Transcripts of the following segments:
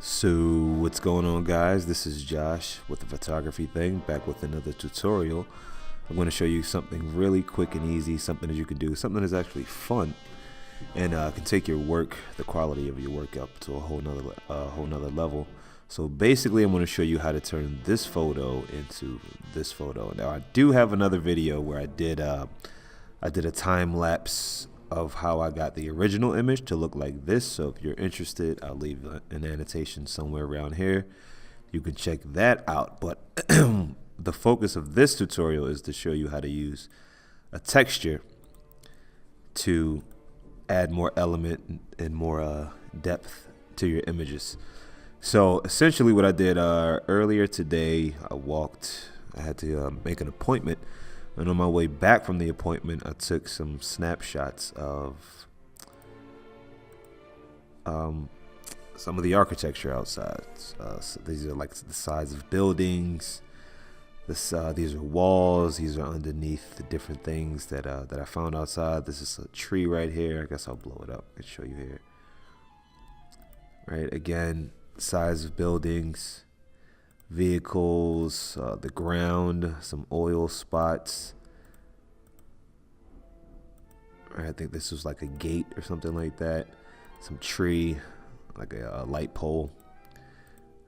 So what's going on, guys? This is Josh with the photography thing, back with another tutorial. I'm going to show you something really quick and easy, something that you can do, something that's actually fun, and can take your work, the quality of your work, up to a whole nother level. So basically, I'm going to show you how to turn this photo into this photo. Now, I do have another video where I did a time lapse of how I got the original image to look like this. So if you're interested, I'll leave an annotation somewhere around here. You can check that out. But the focus of this tutorial is to show you how to use a texture to add more element and more depth to your images. So essentially what I did earlier today, I had to make an appointment. And on my way back from the appointment, I took some snapshots of some of the architecture outside. So these are like the sides of buildings. These are walls. These are underneath the different things that I found outside. This is a tree right here. I guess I'll blow it up and show you here. Right, again, sides of buildings, vehicles, the ground, some oil spots. I think this was like a gate or something like that. Some tree, like a light pole.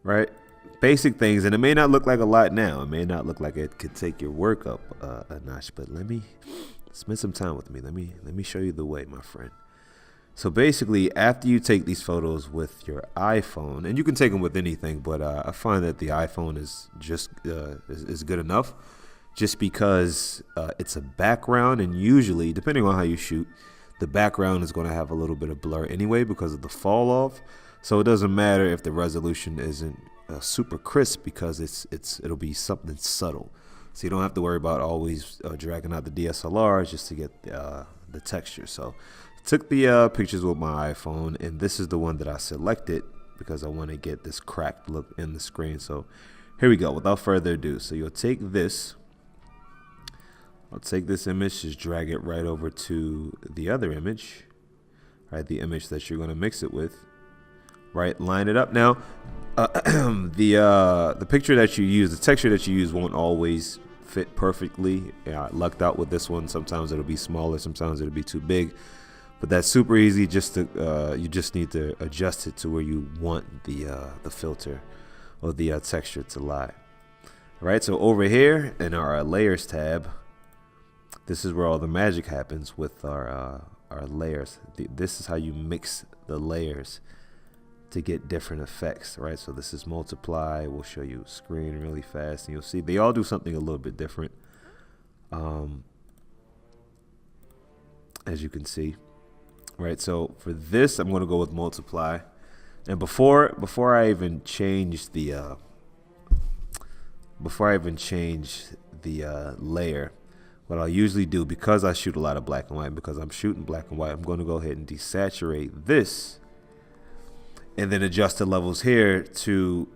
Right? Basic things, and it may not look like a lot now. It may not look like it could take your work up a notch, but let me spend some time with me. Let me show you the way, my friend. So basically, after you take these photos with your iPhone, and you can take them with anything, but I find that the iPhone is just is good enough, just because it's a background, and usually, depending on how you shoot, the background is going to have a little bit of blur anyway because of the fall off. So it doesn't matter if the resolution isn't super crisp, because it'll be something subtle. So you don't have to worry about always dragging out the DSLR just to get the texture. So took the pictures with my iPhone, and this is the one that I selected because I want to get this cracked look in the screen. So here we go. Without further ado, so you'll take this. I'll take this image, just drag it right over to the other image, right? The image that you're going to mix it with, right? Line it up. Now, the picture that you use, the texture that you use, won't always fit perfectly. I lucked out with this one. Sometimes it'll be smaller, sometimes it'll be too big. But that's super easy. Just to you just need to adjust it to where you want the filter or the texture to lie. All right. So over here in our layers tab, this is where all the magic happens with our layers. This is how you mix the layers to get different effects. Right. So this is multiply. We'll show you screen really fast, and you'll see they all do something a little bit different. As you can see. Right, so for this, I'm going to go with multiply. And before I even change the layer, what I'll usually do, because I shoot a lot of black and white, because I'm shooting black and white, I'm going to go ahead and desaturate this, and then adjust the levels here to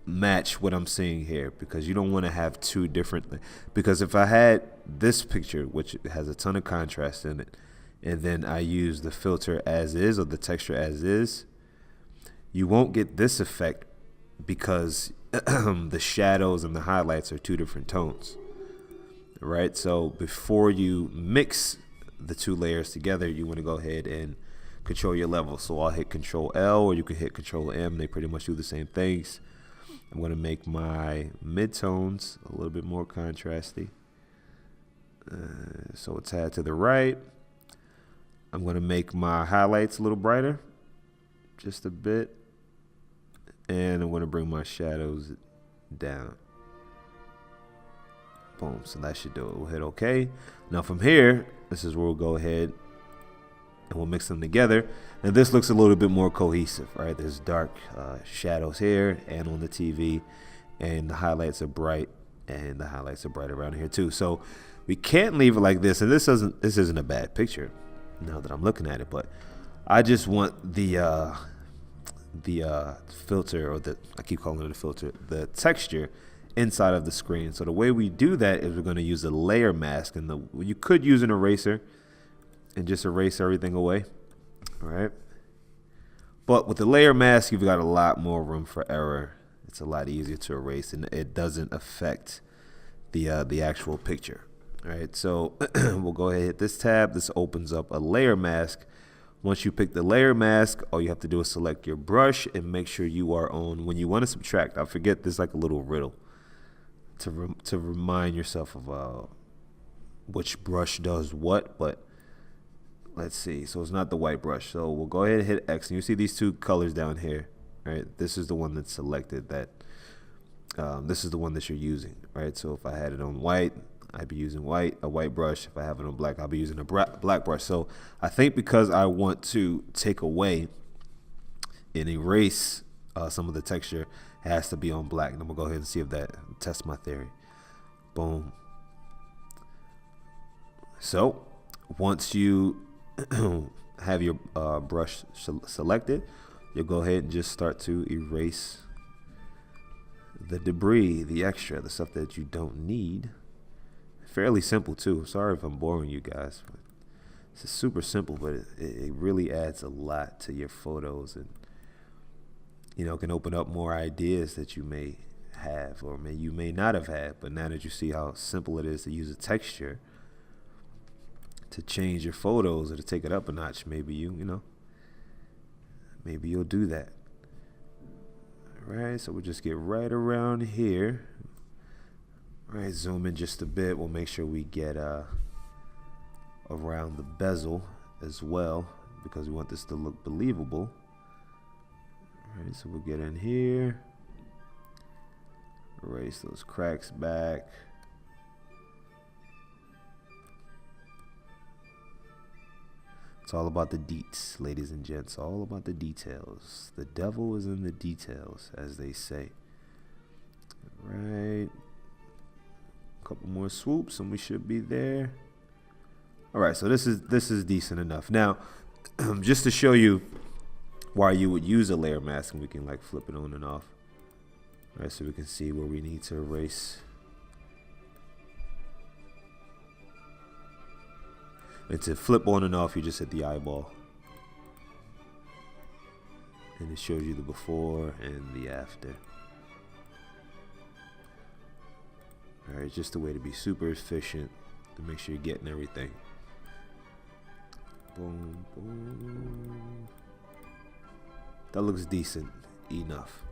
match what I'm seeing here, because you don't want to have two different. Because if I had this picture, which has a ton of contrast in it, and then I use the filter as is, or the texture as is, you won't get this effect because the shadows and the highlights are two different tones. Right? So before you mix the two layers together, you want to go ahead and control your level. So I'll hit Control L, or you can hit Control M. They pretty much do the same things. I'm going to make my midtones a little bit more contrasty. So a tad to the right. I'm going to make my highlights a little brighter, just a bit. And I'm going to bring my shadows down. Boom. So that should do it. We'll hit OK. Now from here, this is where we'll go ahead and we'll mix them together. And this looks a little bit more cohesive, right? There's dark shadows here and on the TV. And the highlights are bright. And the highlights are bright around here too. So we can't leave it like this. And this isn't a bad picture now that I'm looking at it, but I just want the filter, or I keep calling it a filter, the texture inside of the screen. So the way we do that is we're going to use a layer mask, and you could use an eraser and just erase everything away. All right. But with the layer mask, you've got a lot more room for error. It's a lot easier to erase, and it doesn't affect the actual picture. All right, so we'll go ahead and hit this tab. This opens up a layer mask. Once you pick the layer mask, all you have to do is select your brush and make sure you are on. When you want to subtract, I forget there's like a little riddle to remind yourself of which brush does what, but let's see. So it's not the white brush. So we'll go ahead and hit X, and you see these two colors down here, right? This is the one that's selected. This is the one that you're using, right? So if I had it on white, I'd be using a white brush. If I have it on black, I'll be using a black brush. So I think because I want to take away and erase some of the texture, it has to be on black. And I'm gonna go ahead and see if that tests my theory. Boom. So once you have your brush selected, you'll go ahead and just start to erase the debris, the extra, the stuff that you don't need. Fairly simple too. Sorry if I'm boring you guys, but it's super simple, but it really adds a lot to your photos, and can open up more ideas that you may have or you may not have had. But now that you see how simple it is to use a texture to change your photos or to take it up a notch, maybe maybe you'll do that. All right, so we'll just get right around here. All right, zoom in just a bit. We'll make sure we get around the bezel as well, because we want this to look believable. All right, so we'll get in here, erase those cracks back. It's all about the deets, ladies and gents, all about the details. The devil is in the details, as they say. All right. Couple more swoops and we should be there. All right, so this is decent enough. Now, just to show you why you would use a layer mask, and we can like flip it on and off. All right, so we can see where we need to erase. And to flip on and off, you just hit the eyeball, and it shows you the before and the after. All right, just a way to be super efficient to make sure you're getting everything. Boom, boom. That looks decent enough.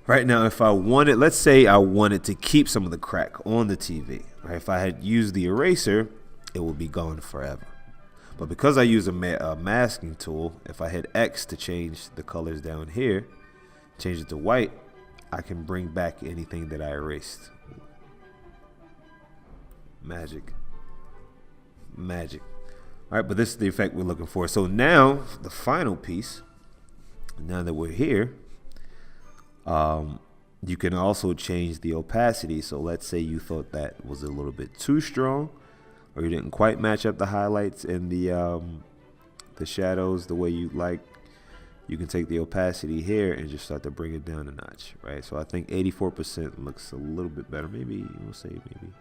Right now, if I wanted, let's say I wanted to keep some of the crack on the TV. Right, if I had used the eraser, it would be gone forever. But because I use a masking tool, if I hit X to change the colors down here, change it to white, I can bring back anything that I erased. Magic. Magic. All right, but this is the effect we're looking for. So now, the final piece, now that we're here, you can also change the opacity. So let's say you thought that was a little bit too strong, or you didn't quite match up the highlights and the shadows the way you like. You can take the opacity here and just start to bring it down a notch, right? So I think 84% looks a little bit better. Maybe we'll say maybe.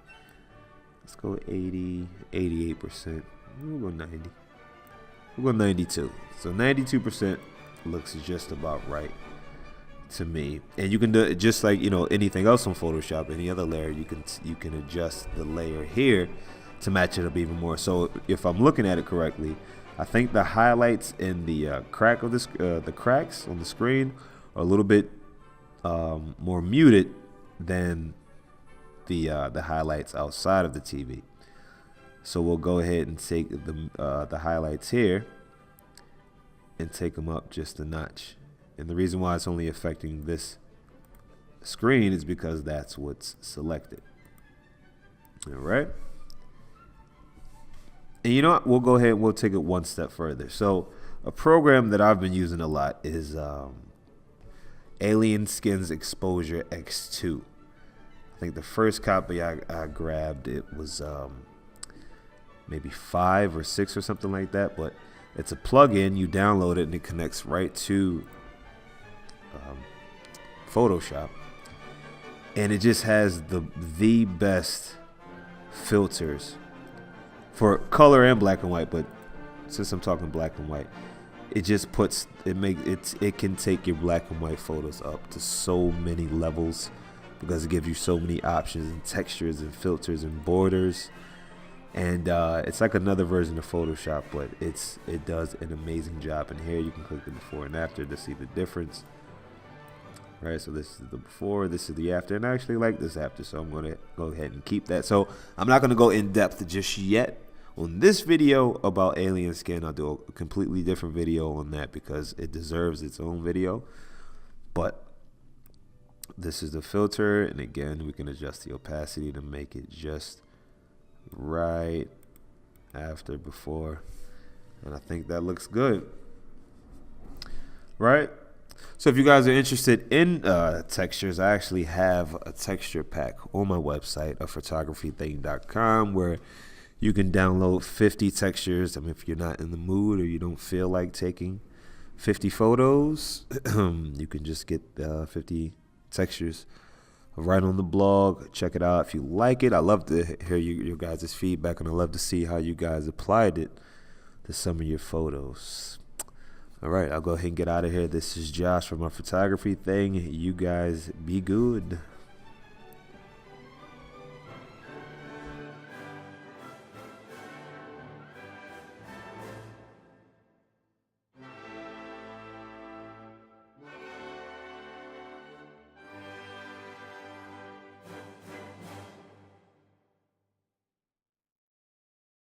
Let's go 80, 88%. We'll go 90. We'll go 92. So 92% looks just about right to me. And you can do it just like anything else on Photoshop, any other layer. You can adjust the layer here to match it up even more. So if I'm looking at it correctly, I think the highlights in the crack of this, the cracks on the screen, are a little bit more muted than the highlights outside of the TV. So we'll go ahead and take the highlights here and take them up just a notch. And the reason why it's only affecting this screen is because that's what's selected. All right. And you know what? We'll go ahead and we'll take it one step further. So a program that I've been using a lot is Alien Skins Exposure X2. I think the first copy I grabbed, it was maybe 5 or 6 or something like that. But it's a plugin. You download it and it connects right to Photoshop. And it just has the best filters for color and black and white. But since I'm talking black and white, it just puts it can take your black and white photos up to so many levels, because it gives you so many options and textures and filters and borders. And it's like another version of Photoshop, but it does an amazing job. And here you can click the before and after to see the difference. Right, so this is the before, this is the after, and I actually like this after, so I'm going to go ahead and keep that. So I'm not going to go in depth just yet on this video about alien skin. I'll do a completely different video on that because it deserves its own video. But this is the filter, and again, we can adjust the opacity to make it just right, after, before, and I think that looks good, right? So if you guys are interested in textures, I actually have a texture pack on my website, aphotographything.com, where you can download 50 textures. I mean, if you're not in the mood or you don't feel like taking 50 photos, you can just get 50 textures right on the blog. Check it out if you like it. I love to hear your guys' feedback, and I love to see how you guys applied it to some of your photos. All right, I'll go ahead and get out of here. This is Josh from My Photography Thing. You guys be good.